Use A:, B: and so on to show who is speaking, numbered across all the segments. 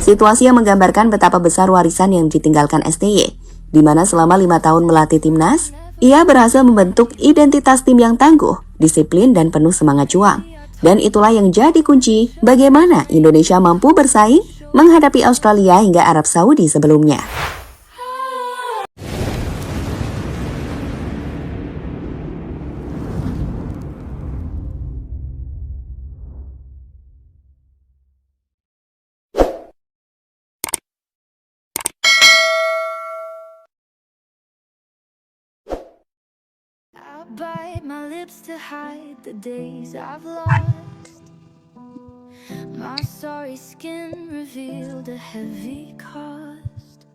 A: Situasi yang menggambarkan betapa besar warisan yang ditinggalkan STY, di mana selama 5 tahun melatih timnas, ia berhasil membentuk identitas tim yang tangguh, disiplin, dan penuh semangat juang. Dan itulah yang jadi kunci bagaimana Indonesia mampu bersaing menghadapi Australia hingga Arab Saudi sebelumnya.
B: I bite my lips to hide the days I've lost. My sorry skin revealed a heavy cost.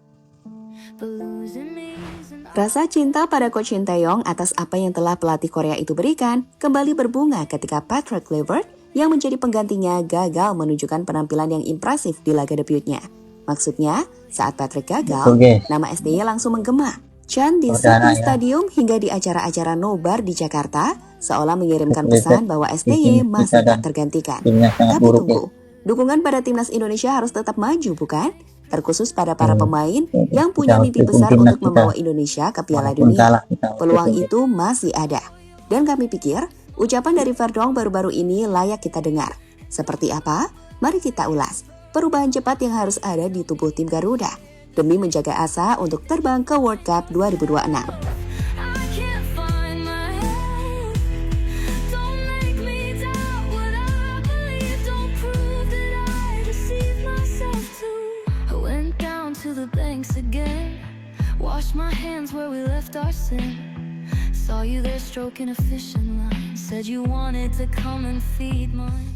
B: But losing me is an
A: Rasa cinta pada Coach Shin Tae-yong atas apa yang telah pelatih Korea itu berikan kembali berbunga ketika Patrick Kluivert yang menjadi penggantinya gagal menunjukkan penampilan yang impresif di laga debutnya. Maksudnya, saat Patrick gagal, nama STY langsung menggema. Chan di Sydney Stadium hingga di acara-acara nobar di Jakarta seolah mengirimkan pesan bahwa STY masih tak tergantikan. Tapi tunggu, dukungan pada timnas Indonesia harus tetap maju, bukan? Terkhusus pada para pemain yang punya mimpi besar untuk membawa Indonesia ke Piala Dunia. Peluang itu masih ada. Dan kami pikir, ucapan dari Verdong baru-baru ini layak kita dengar. Seperti apa? Mari kita ulas perubahan cepat yang harus ada di tubuh tim Garuda demi menjaga asa untuk terbang ke World Cup 2026.
B: Wash my hands where we left our sin. Saw you there stroking a fishing line. Said you wanted to come and feed mine.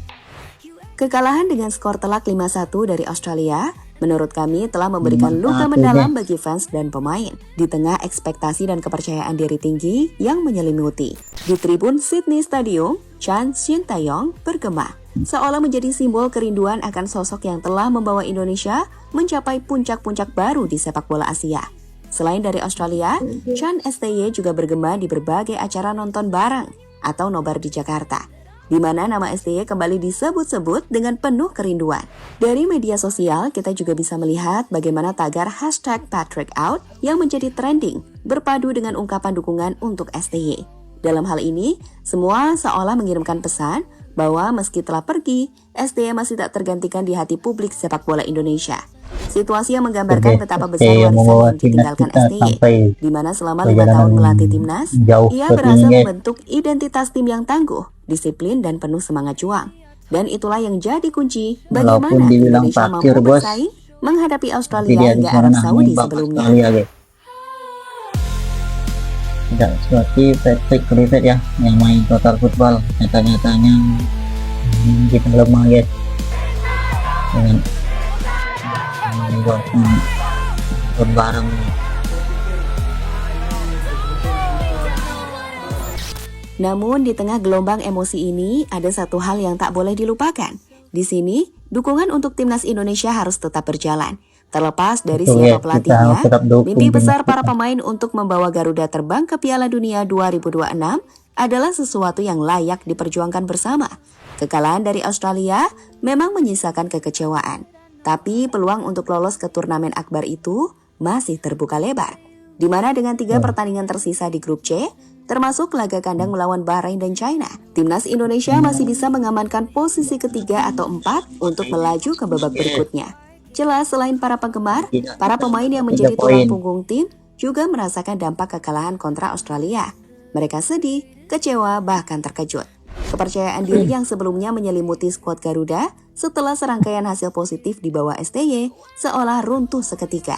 A: Kekalahan dengan skor telak 5-1 dari Australia, menurut kami telah memberikan luka mendalam bagi fans dan pemain. Di tengah ekspektasi dan kepercayaan diri tinggi yang menyelimuti. Di tribun Sydney Stadium, Chan Shin Tae-yong bergema. Seolah menjadi simbol kerinduan akan sosok yang telah membawa Indonesia mencapai puncak-puncak baru di sepak bola Asia. Selain dari Australia, Chan STY juga bergema di berbagai acara nonton bareng atau nobar di Jakarta, di mana nama STY kembali disebut-sebut dengan penuh kerinduan. Dari media sosial, kita juga bisa melihat bagaimana tagar #PatrickOut yang menjadi trending berpadu dengan ungkapan dukungan untuk STY. Dalam hal ini, semua seolah mengirimkan pesan bahwa meski telah pergi, STY masih tak tergantikan di hati publik sepak bola Indonesia. Situasi yang menggambarkan betapa besar warisan yang ditinggalkan STY, di mana selama 5 tahun melatih timnas, ia berhasil membentuk identitas tim yang tangguh, disiplin, dan penuh semangat juang. Dan itulah yang jadi kunci bagaimana Indonesia mampu bersaing menghadapi Australia hingga Arab Saudi sebelumnya.
C: Tidak seperti Patrick Kluivert ya, yang main total football, nyata-nyatanya kita lemah guys. Dengan bareng.
A: Namun di tengah gelombang emosi ini ada satu hal yang tak boleh dilupakan. Di sini, dukungan untuk timnas Indonesia harus tetap berjalan. Terlepas dari siapa pelatihnya, mimpi besar para pemain untuk membawa Garuda terbang ke Piala Dunia 2026 adalah sesuatu yang layak diperjuangkan bersama. Kekalahan dari Australia memang menyisakan kekecewaan. Tapi peluang untuk lolos ke turnamen akbar itu masih terbuka lebar. Di mana dengan 3 pertandingan tersisa di grup C, termasuk laga kandang melawan Bahrain dan China, timnas Indonesia masih bisa mengamankan posisi ketiga atau 4 untuk melaju ke babak berikutnya. Jelas selain para penggemar, para pemain yang menjadi tulang punggung tim juga merasakan dampak kekalahan kontra Australia. Mereka sedih, kecewa, bahkan terkejut. Kepercayaan diri yang sebelumnya menyelimuti skuad Garuda setelah serangkaian hasil positif di bawah STY seolah runtuh seketika.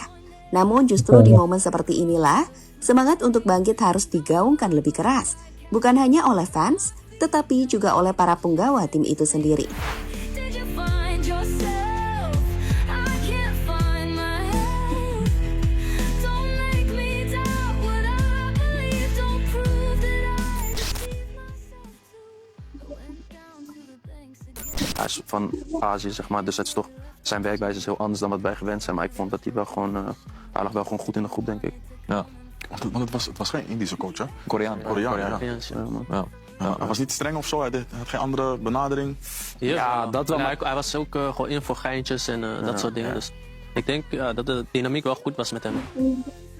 A: Namun justru di momen seperti inilah, semangat untuk bangkit harus digaungkan lebih keras. Bukan hanya oleh fans, tetapi juga oleh para penggawa tim itu sendiri.
D: Hij is van Azië, zeg maar, dus het is toch, zijn werkwijze is heel anders dan wat wij gewend zijn. Maar ik vond dat hij wel gewoon, hij lag wel gewoon goed in de groep, denk ik.
E: Ja, want het was geen Indische coach, hè?
D: Koreaan.
E: Koreaan, ja.
D: Ja.
E: Ja. Hij was niet te streng of zo, hij had geen andere benadering.
F: Ja, dat wel. Maar hij was ook gewoon in voor geintjes en dat soort dingen. Dus ik denk dat de dynamiek wel goed was met hem.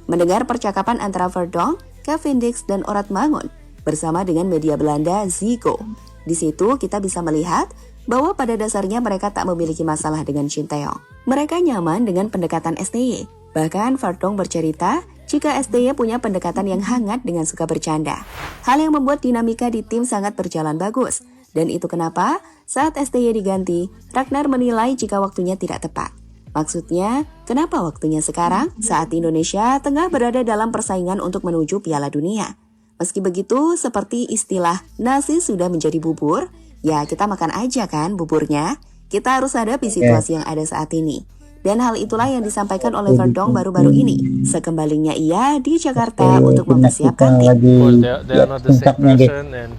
A: Mendengar percakapan antara Verdonk, Kevin Dix, dan Orat Mangun bersama dengan media Belanda Zico. Di situ kita bisa melihat bahwa pada dasarnya mereka tak memiliki masalah dengan Shin Tae-yong. Mereka nyaman dengan pendekatan STY. Bahkan Verdonk bercerita jika STY punya pendekatan yang hangat dengan suka bercanda. Hal yang membuat dinamika di tim sangat berjalan bagus. Dan itu kenapa saat STY diganti, Ragnar menilai jika waktunya tidak tepat. Maksudnya, kenapa waktunya sekarang saat Indonesia tengah berada dalam persaingan untuk menuju Piala Dunia? Meski begitu, seperti istilah nasi sudah menjadi bubur, ya kita makan aja kan buburnya. Kita harus hadapi situasi yang ada saat ini. Dan hal itulah yang disampaikan oleh Verdonk baru-baru ini, sekembalinya ia di Jakarta untuk mempersiapkan tim.
F: They are not the same person and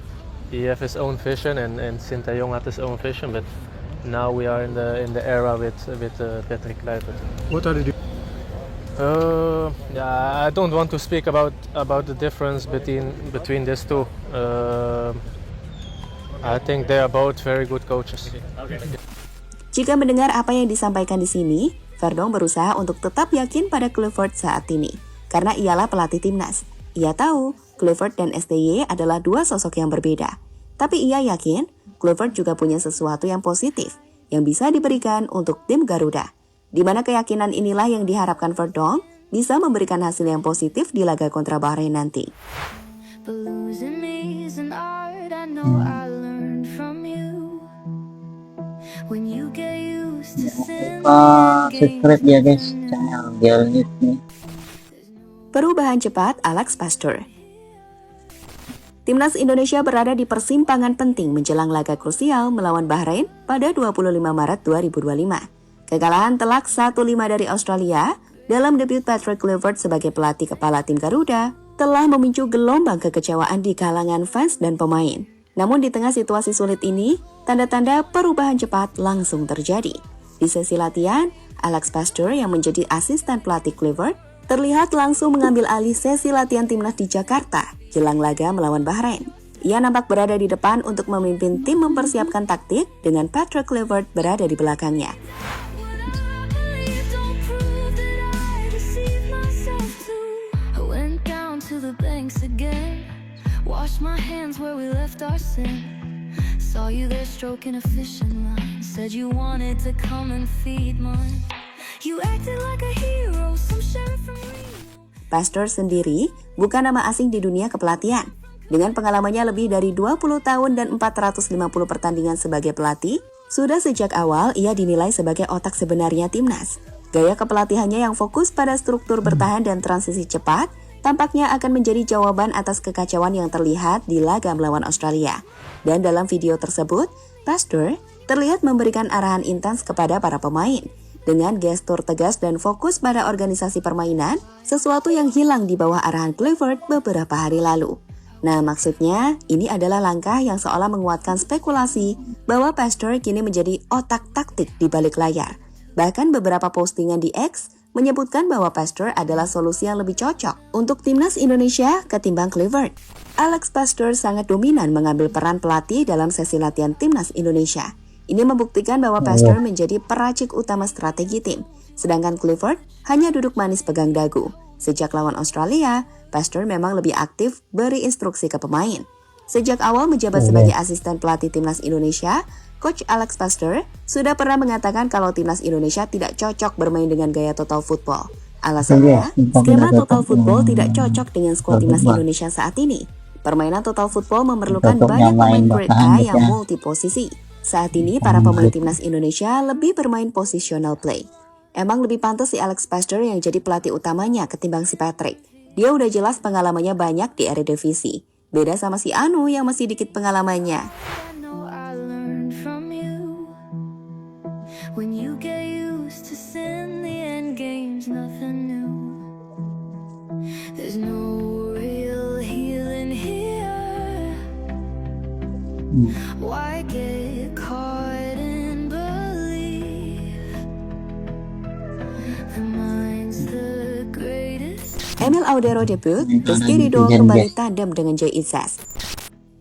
F: he have his own vision and Shin Tae-yong had his own vision, but now we are in the era with Patrick Kluivert.
G: What are they doing?
F: Yeah, I don't want to speak about the difference between these two. I think they are both very good coaches.
A: Jika mendengar apa yang disampaikan di sini, Verdonk berusaha untuk tetap yakin pada Kluivert saat ini, karena ialah pelatih timnas. Ia tahu Kluivert dan STY adalah dua sosok yang berbeda, tapi ia yakin Kluivert juga punya sesuatu yang positif yang bisa diberikan untuk tim Garuda, di mana keyakinan inilah yang diharapkan Verdonk bisa memberikan hasil yang positif di laga kontra Bahrain nanti.
B: But losing me is an art I know I learned from you. When you get used to sin,
C: Subscribe ya guys channel Gelnit nih.
A: Perubahan cepat Alex Pastoor. Timnas Indonesia berada di persimpangan penting menjelang laga krusial melawan Bahrain pada 25 Maret 2025. Kekalahan telak 1-5 dari Australia dalam debut Patrick Kluivert sebagai pelatih kepala tim Garuda telah memicu gelombang kekecewaan di kalangan fans dan pemain. Namun di tengah situasi sulit ini, tanda-tanda perubahan cepat langsung terjadi. Di sesi latihan, Alex Pastoor yang menjadi asisten pelatih Kluivert terlihat langsung mengambil alih sesi latihan timnas di Jakarta jelang laga melawan Bahrain. Ia nampak berada di depan untuk memimpin tim mempersiapkan taktik dengan Patrick Kluivert berada di belakangnya.
B: Wash my hands where we left our sin. Saw you there stroking a fishing line. Said you wanted to come and feed mine. You acted like a hero, some sheriff from Reno.
A: Pastoor sendiri bukan nama asing di dunia kepelatihan. Dengan pengalamannya lebih dari 20 tahun dan 450 pertandingan sebagai pelatih, sudah sejak awal ia dinilai sebagai otak sebenarnya timnas. Gaya kepelatihannya yang fokus pada struktur bertahan dan transisi cepat tampaknya akan menjadi jawaban atas kekacauan yang terlihat di laga melawan Australia. Dan dalam video tersebut, Pastoor terlihat memberikan arahan intens kepada para pemain dengan gestur tegas dan fokus pada organisasi permainan, sesuatu yang hilang di bawah arahan Kluivert beberapa hari lalu. Nah, maksudnya ini adalah langkah yang seolah menguatkan spekulasi bahwa Pastoor kini menjadi otak taktik di balik layar. Bahkan beberapa postingan di X menyebutkan bahwa Pastoor adalah solusi yang lebih cocok untuk timnas Indonesia ketimbang Kluivert. Alex Pastoor sangat dominan mengambil peran pelatih dalam sesi latihan timnas Indonesia. Ini membuktikan bahwa Pastoor menjadi peracik utama strategi tim, sedangkan Kluivert hanya duduk manis pegang dagu. Sejak lawan Australia, Pastoor memang lebih aktif beri instruksi ke pemain. Sejak awal menjabat sebagai asisten pelatih timnas Indonesia, Coach Alex Pastoor sudah pernah mengatakan kalau timnas Indonesia tidak cocok bermain dengan gaya total football. Alasannya, skema total football tidak cocok dengan skuad timnas Indonesia saat ini. Permainan total football memerlukan banyak pemain grade A yang multi posisi. Saat ini, para pemain timnas Indonesia lebih bermain positional play. Emang lebih pantas si Alex Pastoor yang jadi pelatih utamanya ketimbang si Patrick. Dia udah jelas pengalamannya banyak di Eredivisie. Beda sama si Anu yang masih dikit pengalamannya.
B: When you get used to sin, the end game's nothing new. There's no real healing here. Why get caught in belief? The mind's the greatest.
A: Emil Audero debut, Rizky Ridho kembali tandem dengan Jay Izzas.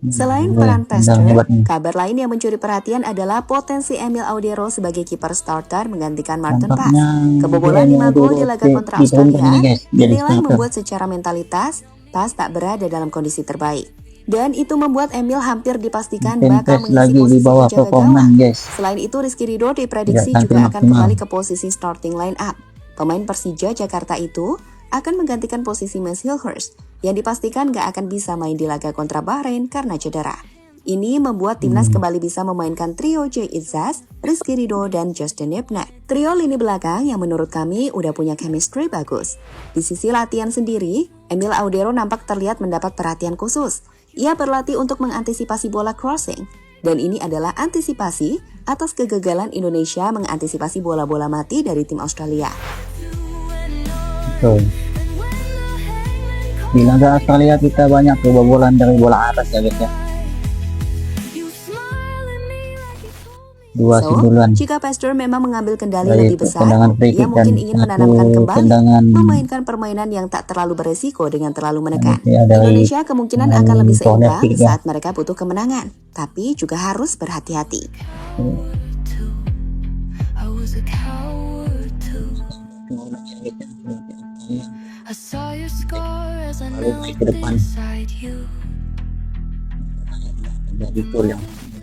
A: Selain peran Pastor, kabar lain yang mencuri perhatian adalah potensi Emil Audero sebagai kiper starter menggantikan Martin Paes. Kebobolan 5 gol di laga kontra Australia dinilai membuat secara mentalitas Paes tak berada dalam kondisi terbaik. Dan itu membuat Emil hampir dipastikan bakal mengisi posisi penjaga gawang. Selain itu, Rizky Ridho diprediksi juga akan kembali ke posisi starting line up. Pemain Persija Jakarta itu akan menggantikan posisi Max Hilhurst yang dipastikan gak akan bisa main di laga kontra Bahrain karena cedera. Ini membuat timnas kembali bisa memainkan trio Jay Izzaz, Rizky Ridho, dan Justin Yepner. Trio lini belakang yang menurut kami udah punya chemistry bagus. Di sisi latihan sendiri, Emil Audero nampak terlihat mendapat perhatian khusus. Ia berlatih untuk mengantisipasi bola crossing. Dan ini adalah antisipasi atas kegagalan Indonesia mengantisipasi bola-bola mati dari tim Australia.
C: Di laga Australia kita banyak kebobolan dari bola atas ya guys ya. 2 sundulan
A: jika Pastor memang mengambil kendali
C: dari
A: lebih besar, ia mungkin ingin menanamkan kembali memainkan permainan yang tak terlalu beresiko dengan terlalu menekan. Indonesia kemungkinan akan lebih seimbang saat mereka butuh kemenangan, tapi juga harus berhati-hati.
C: Ke depan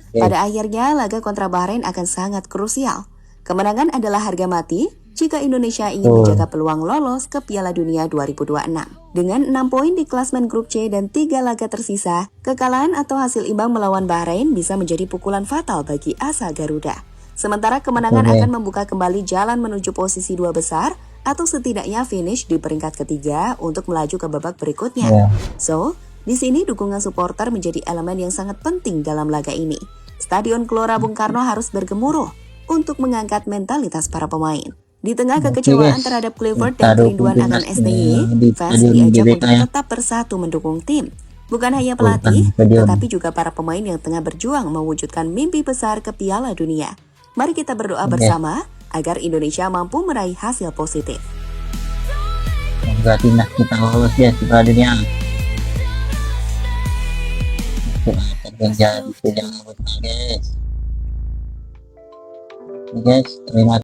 A: Pada akhirnya, laga kontra Bahrain akan sangat krusial. Kemenangan adalah harga mati jika Indonesia ingin menjaga peluang lolos ke Piala Dunia 2026. Dengan 6 poin di klasmen grup C dan 3 laga tersisa, kekalahan atau hasil imbang melawan Bahrain bisa menjadi pukulan fatal bagi asa Garuda. Sementara kemenangan akan membuka kembali jalan menuju posisi 2 besar atau setidaknya finish di peringkat ketiga untuk melaju ke babak berikutnya. So, di sini dukungan supporter menjadi elemen yang sangat penting dalam laga ini. Stadion Gelora Bung Karno harus bergemuruh untuk mengangkat mentalitas para pemain. Di tengah kekecewaan terhadap Clifford dan kerinduan akan STY, fans diajak untuk tetap bersatu mendukung tim. Bukan hanya pelatih, tetapi juga para pemain yang tengah berjuang mewujudkan mimpi besar ke Piala Dunia. Mari kita berdoa bersama agar Indonesia mampu meraih hasil positif.
C: Semoga timnas kita lolos ya ke Piala Dunia. Jadi guys, terima